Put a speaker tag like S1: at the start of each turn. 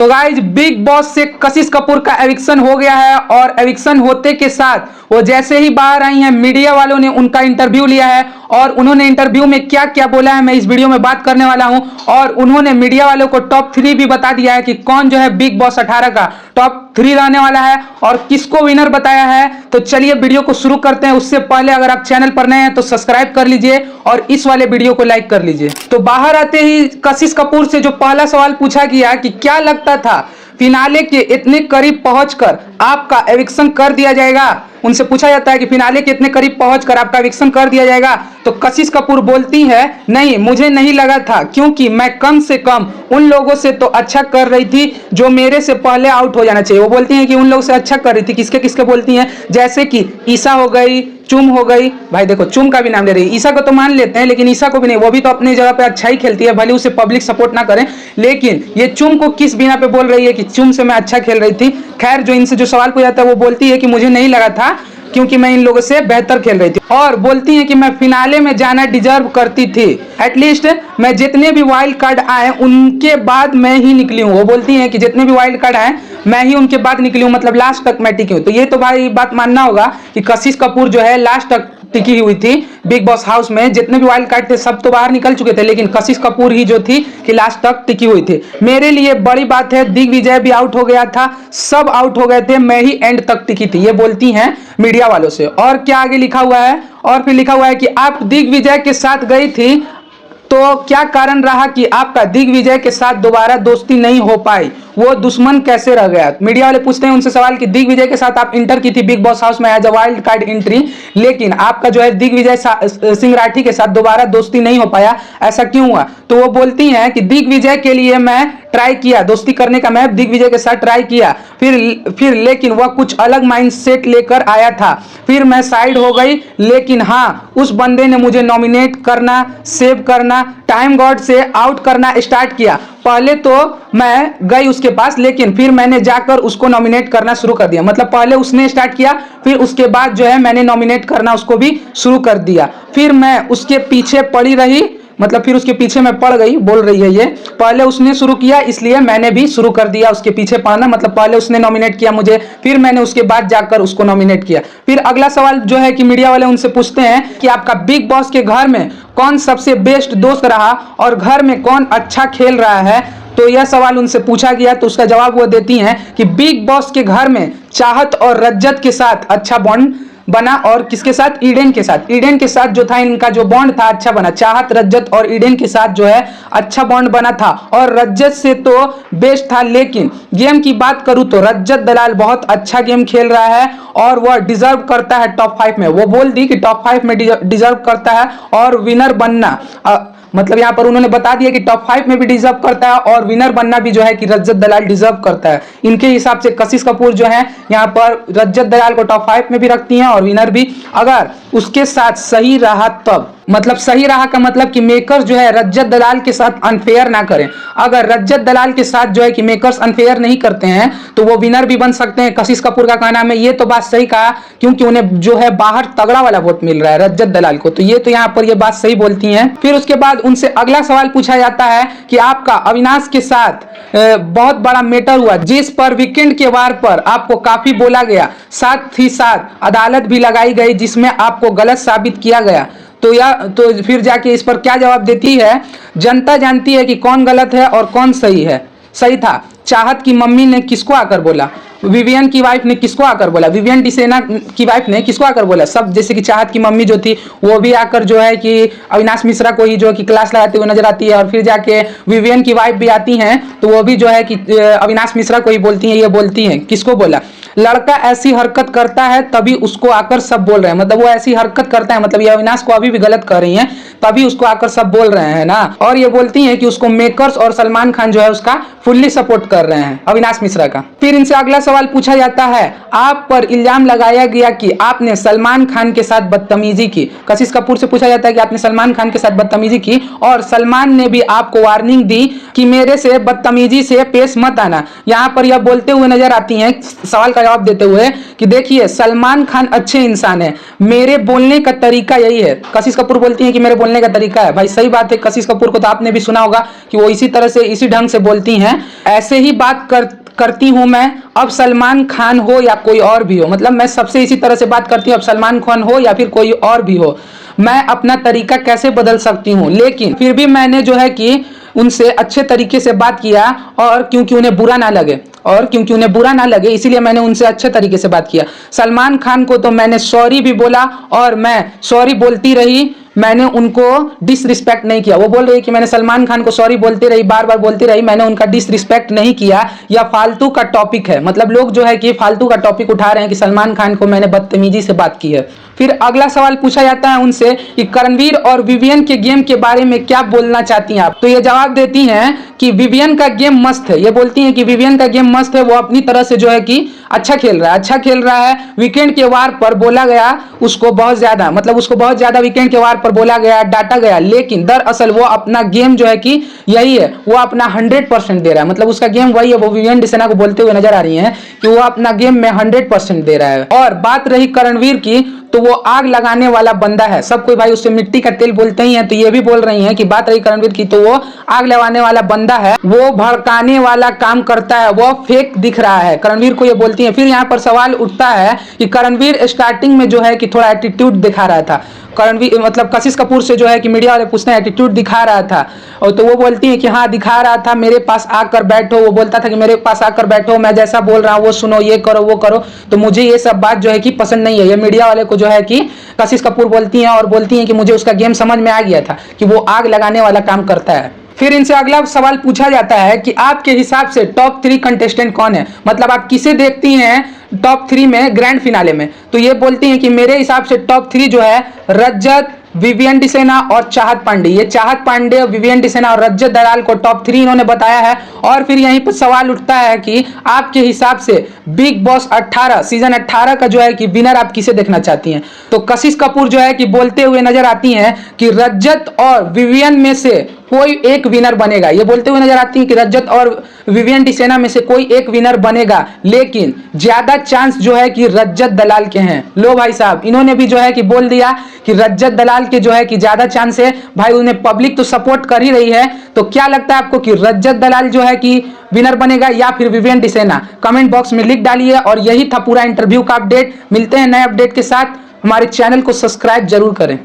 S1: तो guys big boss से कशिश कपूर का एविक्शन हो गया है और एविक्शन होते के साथ वो जैसे ही बाहर आई हैं मीडिया वालों ने उनका इंटरव्यू लिया है और उन्होंने इंटरव्यू में क्या क्या बोला है मैं इस वीडियो में बात करने वाला हूं। और उन्होंने मीडिया वालों को टॉप 3 भी बता दिया है कि कौन जो है बिग बॉस 18 का टॉप 3 रहने वाला है और किसको विनर बताया है। तो चलिए वीडियो को शुरू करते हैं। उससे पहले अगर आप चैनल पर नए हैं तो सब्सक्राइब कर लीजिए और इस वाले वीडियो को लाइक कर लीजिए। तो बाहर आते ही कशिश कपूर से जो पहला सवाल पूछा गया कि क्या लगता था फिनाले के इतने करीब पहुंचकर आपका एविक्शन कर दिया जाएगा, उनसे पूछा जाता है कि फिनाले के इतने करीब पहुंचकर आपका एविक्शन कर दिया जाएगा। तो कशिश कपूर बोलती है नहीं, मुझे नहीं लगा था क्योंकि मैं कम से कम उन लोगों से तो अच्छा कर रही थी जो मेरे से पहले आउट हो जाना चाहिए। वो बोलती हैं कि उन लोगों से अच्छा कर रही थी। किसके किसके बोलती हैं, जैसे कि ईसा हो गई, चुम हो गई। भाई देखो चुम का भी नाम ले रही है, ईसा को तो मान लेते हैं लेकिन ईसा को भी नहीं, वो भी तो अपनी जगह पे अच्छा ही खेलती है, भले उसे पब्लिक सपोर्ट ना करें। लेकिन ये चुम को किस बिना पे बोल रही है कि चुम से मैं अच्छा खेल रही थी। खैर जो इनसे जो सवाल पूछा जाता है वो बोलती है कि मुझे नहीं लगा था क्योंकि मैं इन लोगों से बेहतर खेल रही थी। और बोलती हैं कि मैं फिनाले में जाना डिजर्व करती थी, एटलीस्ट मैं जितने भी वाइल्ड कार्ड आए उनके बाद मैं ही निकली हूँ। वो बोलती हैं कि जितने भी वाइल्ड कार्ड आए मैं ही उनके बाद निकली हूँ, मतलब लास्ट तक मैं टिकी हूँ। तो ये तो भाई बात मानना होगा कि कशिश कपूर जो है लास्ट तक टिकी हुई थी बिग बॉस हाउस में। जितने भी वाइल्ड कार्ड थे सब तो बाहर निकल चुके थे लेकिन कशिश कपूर ही जो थी कि लास्ट तक टिकी हुई थी। मेरे लिए बड़ी बात है, दिग्विजय भी आउट हो गया था, सब आउट हो गए थे, मैं ही एंड तक टिकी थी। ये बोलती हैं मीडिया वालों से। और क्या आगे लिखा हुआ है, और फिर लिखा हुआ है कि आप दिग्विजय के साथ गई थी तो क्या कारण रहा कि आपका दिग्विजय के साथ दोबारा दोस्ती नहीं हो पाई, वो दुश्मन कैसे रह गया। मीडिया वाले पूछते हैं उनसे सवाल कि दिग्विजय के साथ आप इंटर की थी बिग बॉस हाउस में as a wild card entry, लेकिन आपका जो है दिग्विजय सिंह राठी के साथ दोबारा दोस्ती नहीं हो पाया, ऐसा क्यों हुआ। तो वो बोलती हैं कि दिग्विजय के लिए मैं ट्राई किया, दोस्ती करने का मैं दिग्विजय के साथ ट्राई किया, फिर लेकिन वह कुछ अलग माइंडसेट लेकर आया था, फिर मैं साइड हो गई। लेकिन हाँ, उस बंदे ने मुझे नॉमिनेट करना, सेव करना, टाइम गॉड से आउट करना स्टार्ट किया। पहले तो मैं गई उसके पास लेकिन फिर मैंने जाकर उसको नॉमिनेट करना शुरू कर दिया। मतलब पहले उसने स्टार्ट किया फिर उसके बाद जो है मैंने नॉमिनेट करना उसको भी शुरू कर दिया। फिर मैं उसके पीछे पड़ी रही, मतलब फिर उसके पीछे मैं पड़ गई, बोल रही है ये। पहले उसने शुरू किया इसलिए मैंने भी शुरू कर दिया उसके पीछे पड़ना, मतलब पहले उसने नॉमिनेट किया मुझे, फिर मैंने उसके बाद जाकर उसको नॉमिनेट किया। फिर अगला सवाल जो है कि मीडिया वाले उनसे पूछते हैं कि आपका बिग बॉस के घर में कौन सबसे बेस्ट दोस्त रहा और घर में कौन अच्छा खेल रहा है। तो यह सवाल उनसे पूछा गया तो उसका जवाब वो देती हैं कि बिग बॉस के घर में चाहत और रज्जत के साथ अच्छा बॉन्ड बना। और किसके साथ, ईडन के साथ। ईडन के साथ जो था इनका जो बॉन्ड था अच्छा बना। चाहत, रज्जत और ईडन के साथ जो है अच्छा बॉन्ड बना था और रज्जत से तो बेस्ट था। लेकिन गेम की बात करूं तो रज्जत दलाल बहुत अच्छा गेम खेल रहा है और वह डिजर्व करता है टॉप 5 में। वो बोल दी कि टॉप 5 में डिजर्व करता है और विनर बनना, मतलब यहाँ पर उन्होंने बता दिया कि टॉप 5 में भी डिजर्व करता है और विनर बनना भी जो है कि रज्जत दलाल डिजर्व करता है। इनके हिसाब से कशिश कपूर जो है यहाँ पर रज्जत दलाल को टॉप 5 में भी रखती हैं और विनर भी, अगर उसके साथ सही रहा तब। मतलब सही रहा का मतलब कि मेकर्स जो है रज्जत दलाल के साथ अनफेयर ना करें। अगर रज्जत दलाल के साथ जो है कि मेकर्स अनफेयर नहीं करते हैं तो वो विनर भी बन सकते हैं। कशिश कपूर का कहना है ये तो बात सही कहा क्योंकि उन्हें जो है बाहर तगड़ा वाला वोट मिल रहा है रज्जत दलाल को, तो ये तो यहाँ पर ये बात सही बोलती हैं। फिर उसके बाद उनसे अगला सवाल पूछा जाता है कि आपका अविनाश के साथ बहुत बड़ा मैटर हुआ जिस पर वीकेंड के वार पर आपको काफी बोला गया, साथ ही साथ अदालत भी लगाई गई जिसमें आपको गलत साबित किया गया। तो फिर जाके इस पर क्या जवाब देती है, जनता जानती है कि कौन गलत है और कौन सही है। सही था, चाहत की मम्मी ने किसको आकर बोला, विवियन की वाइफ ने किसको आकर बोला, विवियन डिसेना की वाइफ ने किसको आकर बोला, सब जैसे कि चाहत की मम्मी जो थी वो भी आकर जो है कि अविनाश मिश्रा को ही जो कि क्लास लगाते हुए नजर आती है। और फिर जाके विवियन की वाइफ भी आती हैं तो वो भी जो है कि अविनाश मिश्रा को ही बोलती हैं। ये बोलती हैं किसको बोला, लड़का ऐसी हरकत करता है तभी उसको आकर सब बोल रहे हैं। मतलब वो ऐसी हरकत करता है, मतलब ये अविनाश को अभी भी गलत कर रही हैं तभी उसको आकर सब बोल रहे हैं ना। और ये बोलती हैं कि उसको मेकर्स और सलमान खान जो है उसका फुल्ली सपोर्ट कर रहे हैं अविनाश मिश्रा का। फिर इनसे अगला सवाल पूछा जाता है, आप पर इल्जाम लगाया गया कि आपने सलमान खान के साथ बदतमीजी की। कशिश कपूर से पूछा जाता है कि आपने सलमान खान के साथ बदतमीजी की और सलमान ने भी आपको वार्निंग दी कि मेरे से बदतमीजी से पेश मत आना। यहाँ पर यह बोलते हुए नजर आती हैं, सवाल का का जवाब देते हुए कि देखिए सलमान खान अच्छे इंसान है, मेरे बोलने का तरीका यही है। कशिश कपूर बोलती है कि मेरे बोलने का तरीका है। भाई सही बात है, कशिश कपूर को तो आपने भी सुना होगा कि वो इसी तरह से इसी ढंग से बोलती हैं। ऐसे ही बात करती हूं मैं, अब सलमान खान हो या कोई और भी हो, मतलब मैं सबसे इसी तरह से बात करती हूँ, अब सलमान खान हो या फिर कोई और भी हो, मैं अपना तरीका कैसे बदल सकती हूँ। लेकिन फिर भी मैंने जो है कि उनसे अच्छे तरीके से बात किया, और क्योंकि उन्हें बुरा ना लगे इसीलिए मैंने उनसे अच्छे तरीके से बात किया। सलमान खान को तो मैंने सॉरी भी बोला और मैं सॉरी बोलती रही, मैंने उनको डिसरिस्पेक्ट नहीं किया। वो बोल रही है कि मैंने सलमान खान को सॉरी बोलती रही, बार बार बोलती रही, मैंने उनका डिसरिस्पेक्ट नहीं किया। या फालतू का टॉपिक है, मतलब लोग जो है कि फालतू का टॉपिक उठा रहे हैं कि सलमान खान को मैंने बदतमीजी से बात की है। फिर अगला सवाल पूछा जाता है उनसे कि करणवीर और विवियन के गेम के बारे में क्या बोलना चाहती हैं आप। तो ये जवाब देती हैं कि विवियन का गेम मस्त है। ये बोलती हैं कि विवियन का गेम मस्त है, वो अपनी तरह से जो है कि अच्छा खेल रहा है। वीकेंड के वार पर बोला गया उसको बहुत ज्यादा वीकेंड के वार पर बोला गया, डांटा गया, लेकिन दरअसल वो अपना गेम जो है कि यही है, वो अपना 100% दे रहा है। मतलब उसका गेम वही है, वो विवियन डिसेना को बोलते हुए नजर आ रही है कि वो अपना गेम में 100% दे रहा है। और बात रही करणवीर की, तो वो आग लगाने वाला बंदा है। सब कोई भाई उससे मिट्टी का तेल बोलते ही हैं, तो ये भी बोल रही हैं कि बात रही करणवीर की, तो वो आग लगाने वाला बंदा है, वो भड़काने वाला काम करता है, वो फेक दिख रहा है, करणवीर को ये बोलती हैं। फिर यहाँ पर सवाल उठता है कि करणवीर स्टार्टिंग में जो है कि थोड़ा एटीट्यूड दिखा रहा था, करणवीर मतलब कशिश कपूर से जो है कि मीडिया वाले पूछते हैं एटीट्यूड दिखा रहा था, और तो वो बोलती है कि हाँ दिखा रहा था, मेरे पास आकर बैठो, वो बोलता था कि मेरे पास आकर बैठो, मैं जैसा बोल रहा हूँ वो सुनो, ये करो वो करो। तो मुझे ये सब बात जो है कि पसंद नहीं है। ये मीडिया वाले को जो है कि कशिश कपूर बोलती हैं, और बोलती हैं कि मुझे उसका गेम समझ में आ गया था कि वो आग लगाने वाला काम करता है। फिर इनसे अगला सवाल पूछा जाता है कि आपके हिसाब से टॉप 3 कंटेस्टेंट कौन है, मतलब आप किसे देखती हैं टॉप 3 में ग्रैंड फिनाले में। तो ये बोलती हैं कि मेरे हिसाब से टॉप 3 जो है रजत, विवियन डिसेना और चाहत पांडे। ये चाहत पांडे, विवियन डिसेना और रजत दलाल को टॉप 3 इन्होंने बताया है। और फिर यहीं पर सवाल उठता है कि आपके हिसाब से बिग बॉस 18 सीजन 18 का जो है कि विनर आप किसे देखना चाहती हैं। तो कशिश कपूर जो है कि बोलते हुए नजर आती हैं कि रजत और विवियन में से कोई एक विनर बनेगा। ये बोलते हुए नजर आती हैं कि रजत और विवियन डिसेना में से कोई एक विनर बनेगा, लेकिन ज्यादा चांस जो है कि रजत दलाल के हैं। लो भाई साहब, इन्होंने भी जो है कि बोल दिया कि रजत दलाल के जो है कि ज्यादा चांस है। भाई उन्हें पब्लिक तो सपोर्ट कर ही रही है, तो क्या लगता है आपको कि रजत दलाल जो है कि विनर बनेगा या फिर विवियन डिसेना? कमेंट बॉक्स में लिख डालिए। और यही था पूरा इंटरव्यू का अपडेट। मिलते हैं नए अपडेट के साथ, हमारे चैनल को सब्सक्राइब जरूर करें।